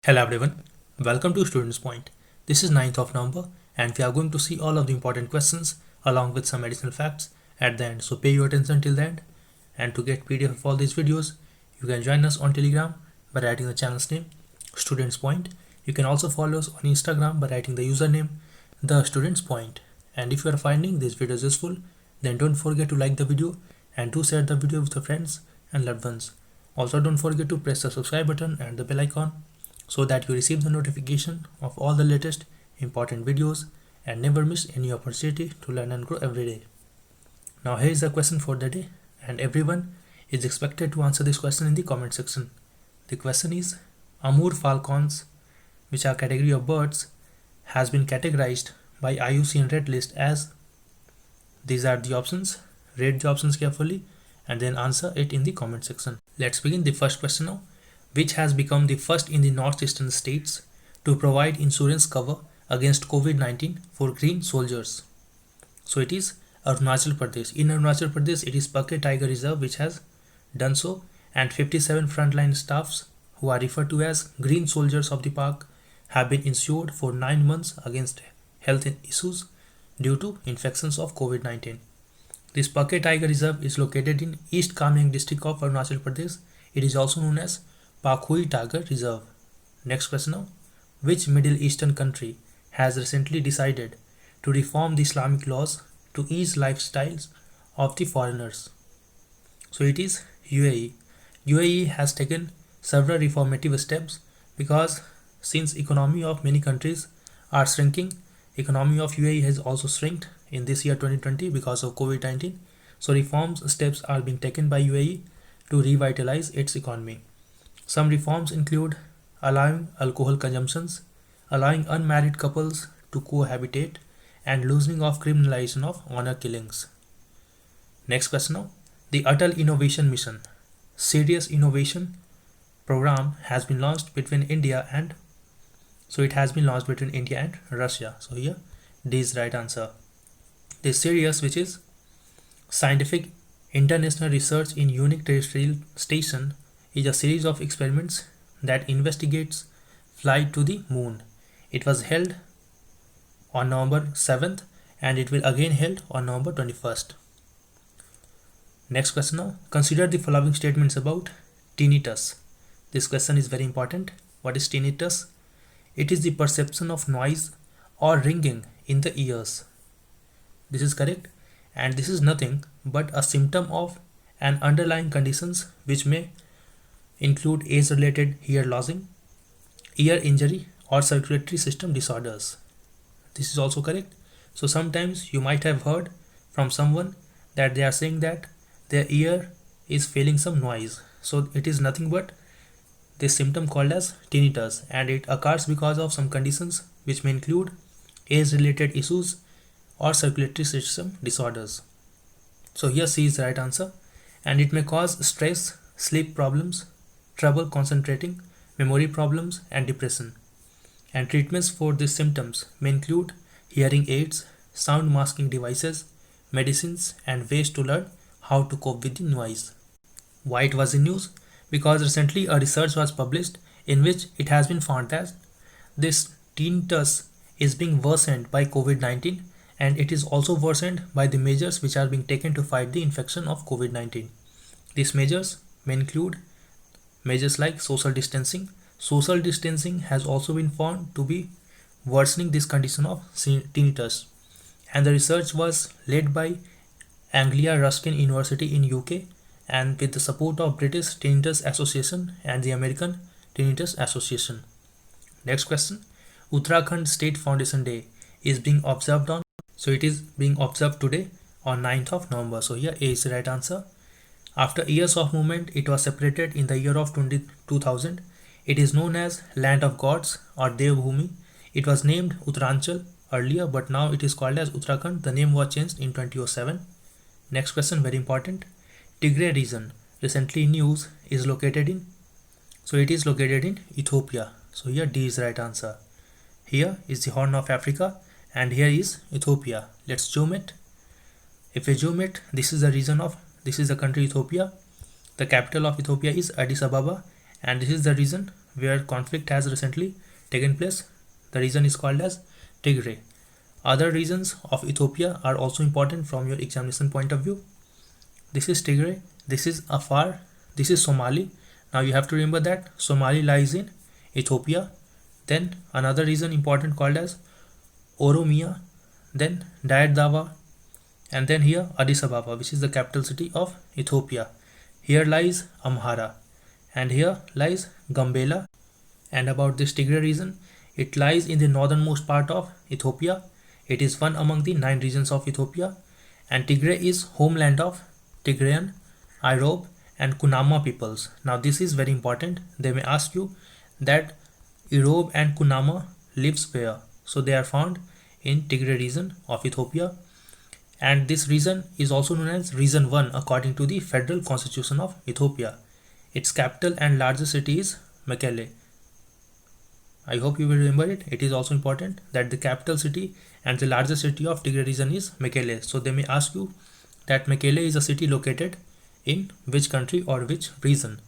Hello everyone, welcome to Students Point. This is 9th of November and we are going to see all of the important questions along with some additional facts at the end. So pay your attention till the end, and to get PDF of all these videos, you can join us on Telegram by writing the channel's name, Students Point. You can also follow us on Instagram by writing the username, The Students Point. And if you are finding these videos useful, then don't forget to like the video and do share the video with your friends and loved ones. Also don't forget to press the subscribe button and the bell icon so that you receive the notification of all the latest important videos and never miss any opportunity to learn and grow every day. Now here is the question for the day, and everyone is expected to answer this question in the comment section. The question is, Amur falcons, which are category of birds, has been categorized by IUCN Red List as. These are the options. Read the options carefully and then answer it in the comment section. Let's begin the first question now. Which has become the first in the northeastern states to provide insurance cover against COVID-19 for green soldiers? So it is Arunachal Pradesh. In Arunachal Pradesh, it is Pake Tiger Reserve which has done so, and 57 frontline staffs who are referred to as green soldiers of the park have been insured for 9 months against health issues due to infections of COVID-19. This Pake Tiger Reserve is located in East Kaméng district of Arunachal Pradesh. It is also known as Pakhui Tiger Reserve. Next question now. Which Middle Eastern country has recently decided to reform the Islamic laws to ease lifestyles of the foreigners? So it is UAE. UAE has taken several reformative steps because since economy of many countries are shrinking, economy of UAE has also shrinked in this year 2020 because of COVID-19. So reforms steps are being taken by UAE to revitalize its economy. Some reforms include allowing alcohol consumptions, allowing unmarried couples to cohabitate, and loosening of criminalization of honor killings. Next question now. The Atal Innovation Mission, Serious Innovation Program has been launched between India and Russia. So here D is right answer. The SIRIUS, which is Scientific International Research in Unique Terrestrial Station, is a series of experiments that investigates flight to the moon. It was held on November 7th and it will again held on November 21st. Next question now. Consider the following statements about tinnitus. This question is very important. What is tinnitus? It is the perception of noise or ringing in the ears. This is correct, and this is nothing but a symptom of an underlying conditions which may include age-related ear losing, ear injury, or circulatory system disorders. This is also correct. So sometimes you might have heard from someone that they are saying that their ear is feeling some noise. So it is nothing but this symptom called as tinnitus, and it occurs because of some conditions which may include age-related issues or circulatory system disorders. So here C is the right answer, and it may cause stress, sleep problems, trouble concentrating, memory problems, and depression. And treatments for these symptoms may include hearing aids, sound masking devices, medicines, and ways to learn how to cope with the noise. Why it was in news? Because recently a research was published in which it has been found that this tinnitus is being worsened by COVID-19, and it is also worsened by the measures which are being taken to fight the infection of COVID-19. These measures may include measures like social distancing. Social distancing has also been found to be worsening this condition of tinnitus, and the research was led by Anglia Ruskin University in UK and with the support of British Tinnitus Association and the American Tinnitus Association. Next question. Uttarakhand State Foundation Day is being observed on. So it is being observed today on 9th of November. So here A is the right answer. After years of movement, it was separated in the year of 2000. It is known as Land of Gods or Devbhumi. It was named Uttaranchal earlier, but now it is called as Uttarakhand. The name was changed in 2007. Next question, very important. Tigray region, recently in news, is located in. So it is located in Ethiopia. So here D is the right answer. Here is the Horn of Africa and here is Ethiopia. Let's zoom it. If we zoom it, this is the country Ethiopia. The capital of Ethiopia is Addis Ababa, and this is the region where conflict has recently taken place. The region is called as Tigray. Other regions of Ethiopia are also important from your examination point of view. This is Tigray, this is Afar, this is Somali. Now you have to remember that Somali lies in Ethiopia. Then another region important called as Oromia, then Dire Dawa, and then here Addis Ababa, which is the capital city of Ethiopia. Here lies Amhara, and here lies Gambela. And about this Tigray region, it lies in the northernmost part of Ethiopia. It is one among the 9 regions of Ethiopia, and Tigray is homeland of Tigrayan, Irob, and Kunama peoples. Now this is very important. They may ask you that Irob and Kunama lives where. So they are found in Tigray region of Ethiopia, and this region is also known as Region 1 according to the Federal Constitution of Ethiopia. Its capital and largest city is Mekelle. I hope you will remember it. It is also important that the capital city and the largest city of Tigray region is Mekelle. So they may ask you that Mekelle is a city located in which country or which region.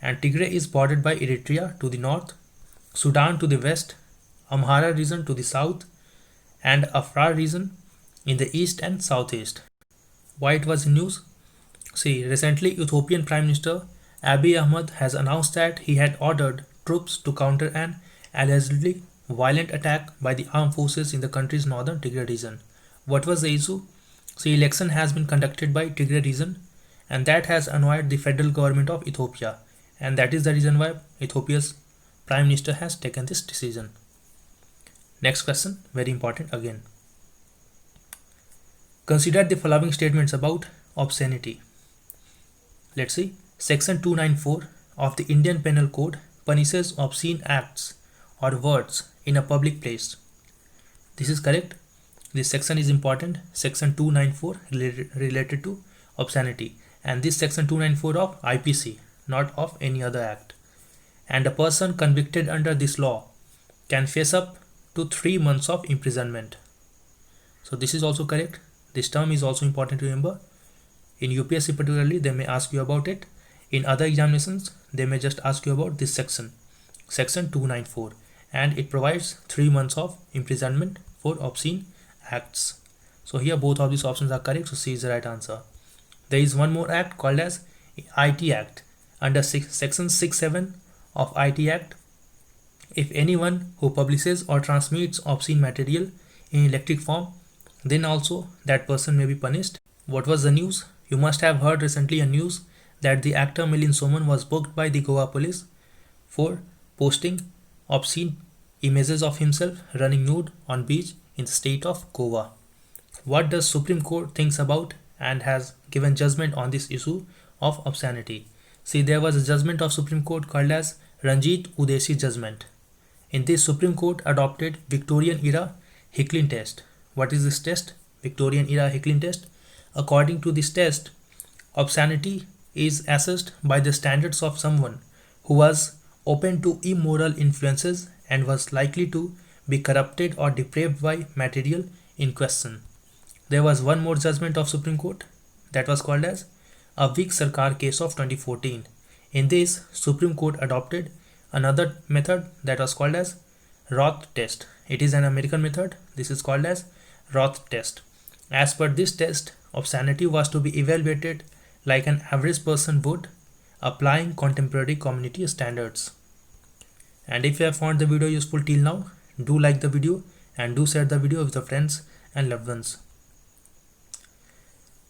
And Tigray is bordered by Eritrea to the north, Sudan to the west, Amhara region to the south, and Afar region in the east and southeast. Why it was in news? See, recently Ethiopian Prime Minister Abiy Ahmed has announced that he had ordered troops to counter an allegedly violent attack by the armed forces in the country's northern Tigray region. What was the issue? See, election has been conducted by Tigray region, and that has annoyed the federal government of Ethiopia, and that is the reason why Ethiopia's Prime Minister has taken this decision. Next question, very important again. Consider the following statements about obscenity. Let's see. Section 294 of the Indian Penal Code punishes obscene acts or words in a public place. This is correct. This section is important. Section 294 related to obscenity, and this section 294 of IPC, not of any other act. And a person convicted under this law can face up to 3 months of imprisonment. So this is also correct. This term is also important to remember. In UPSC particularly, they may ask you about it. In other examinations, they may just ask you about this section, section 294, and it provides 3 months of imprisonment for obscene acts. So here both of these options are correct, so C is the right answer. There is one more act called as IT Act. Under section 67 of IT Act, if anyone who publishes or transmits obscene material in electric form, then also that person may be punished. What was the news? You must have heard recently a news that the actor Milind Soman was booked by the Goa police for posting obscene images of himself running nude on beach in the state of Goa. What does Supreme Court thinks about and has given judgment on this issue of obscenity? See, there was a judgment of Supreme Court called as Ranjit Udeshi judgment. In this, Supreme Court adopted Victorian era Hicklin test. What is this test? Victorian era Hicklin test. According to this test, obscenity is assessed by the standards of someone who was open to immoral influences and was likely to be corrupted or depraved by material in question. There was one more judgment of Supreme Court that was called as Avik Sarkar case of 2014. In this, Supreme Court adopted another method that was called as Roth test. It is an American method. This is called as Roth test. As per this test, obscenity was to be evaluated like an average person would, applying contemporary community standards. And if you have found the video useful till now, do like the video and do share the video with your friends and loved ones.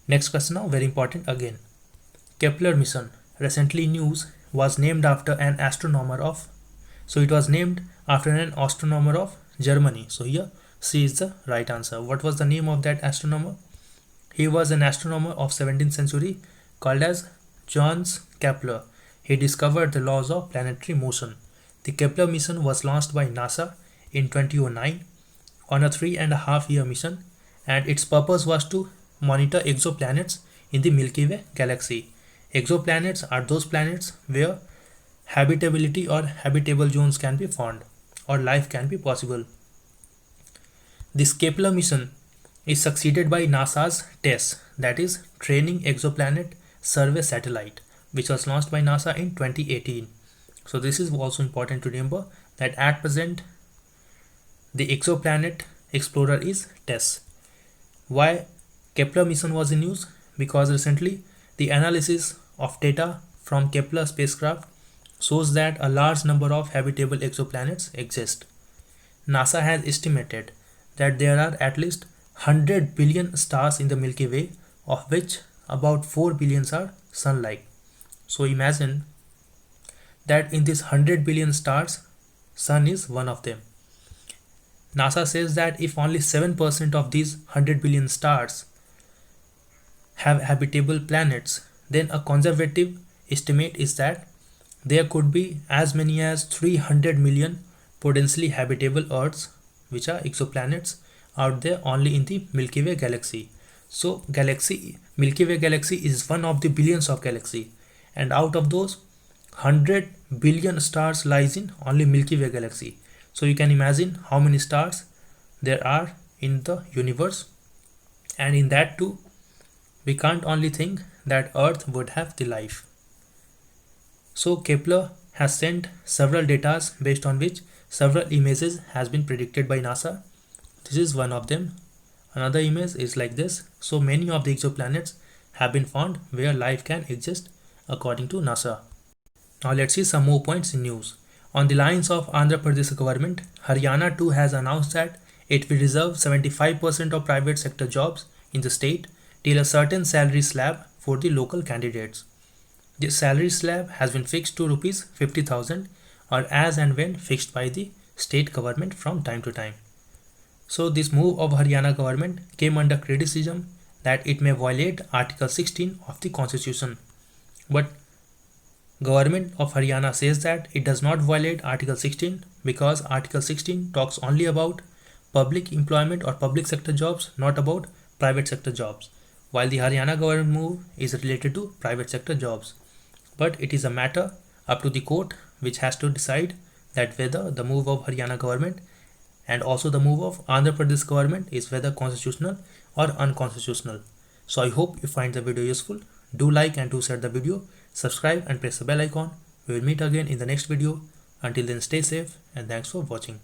Next question now, very important again. Kepler mission, recently news, was named after an astronomer of, so it was named after an astronomer of Germany. So here C is the right answer. What was the name of that astronomer? He was an astronomer of 17th century called as Johannes Kepler. He discovered the laws of planetary motion. The Kepler mission was launched by NASA in 2009 on a 3.5-year mission, and its purpose was to monitor exoplanets in the Milky Way galaxy. Exoplanets are those planets where habitability or habitable zones can be found or life can be possible. This Kepler mission is succeeded by NASA's TESS, that is Training Exoplanet Survey Satellite, which was launched by NASA in 2018. So this is also important to remember that at present the exoplanet explorer is TESS. Why Kepler mission was in use? Because recently the analysis of data from Kepler spacecraft shows that a large number of habitable exoplanets exist. NASA has estimated that there are at least 100 billion stars in the Milky Way, of which about 4 billion are Sun-like. So imagine that in these 100 billion stars, Sun is one of them. NASA says that if only 7% of these 100 billion stars have habitable planets, then a conservative estimate is that there could be as many as 300 million potentially habitable Earths, which are exoplanets, out there only in the Milky Way galaxy. So Milky Way galaxy is one of the billions of galaxy, and out of those 100 billion stars lies in only Milky Way galaxy. So you can imagine how many stars there are in the universe, and in that too we can't only think that Earth would have the life. So Kepler has sent several data based on which several images has been predicted by NASA. This is one of them. Another image is like this. So many of the exoplanets have been found where life can exist according to NASA. Now let's see some more points in news. On the lines of Andhra Pradesh government, Haryana too has announced that it will reserve 75% of private sector jobs in the state till a certain salary slab for the local candidates. The salary slab has been fixed to Rs 50,000 or as and when fixed by the state government from time to time. So this move of Haryana government came under criticism that it may violate Article 16 of the Constitution. But Government of Haryana says that it does not violate Article 16 because Article 16 talks only about public employment or public sector jobs, not about private sector jobs, while the Haryana government move is related to private sector jobs. But it is a matter up to the court, which has to decide that whether the move of Haryana government and also the move of Andhra Pradesh government is whether constitutional or unconstitutional. So I hope you find the video useful. Do like and do share the video, subscribe and press the bell icon. We will meet again in the next video. Until then, stay safe and thanks for watching.